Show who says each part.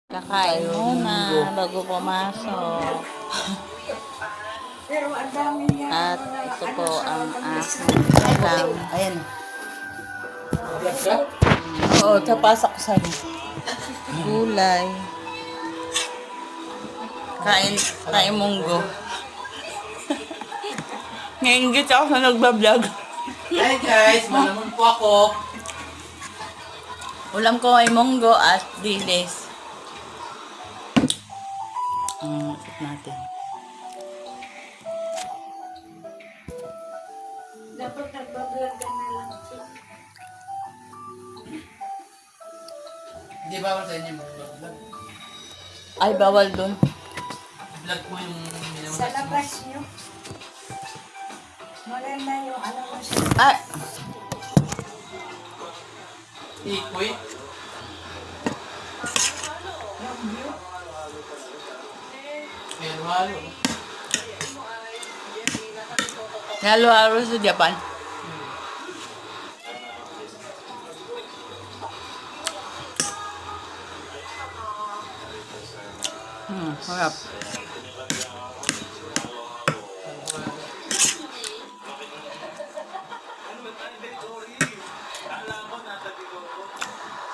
Speaker 1: Kakain muna bago pumasok.
Speaker 2: Pero ang dami niya.
Speaker 1: At ito po ang aking ulam.
Speaker 3: Ayan. Oo, tapasok ko sa'yo.
Speaker 1: Gulay. Kain munggo. Ngaingit ako sa nagbablog.
Speaker 3: Hi guys, malamon po ako.
Speaker 1: Ulam ko ay munggo at dilis. Ikot natin.
Speaker 2: Dapat nagbablog ka na lang.
Speaker 3: Hindi bawal sa inyo mag-vlog.
Speaker 1: Ay, bawal dun.
Speaker 3: Vlog po yung
Speaker 2: Sa labas nyo. Maganda yung ano mo siya.
Speaker 1: Ay!
Speaker 3: Ikoy.
Speaker 2: Yung view.
Speaker 3: Pero halo.
Speaker 1: Halo-halo sa Japan. Harap.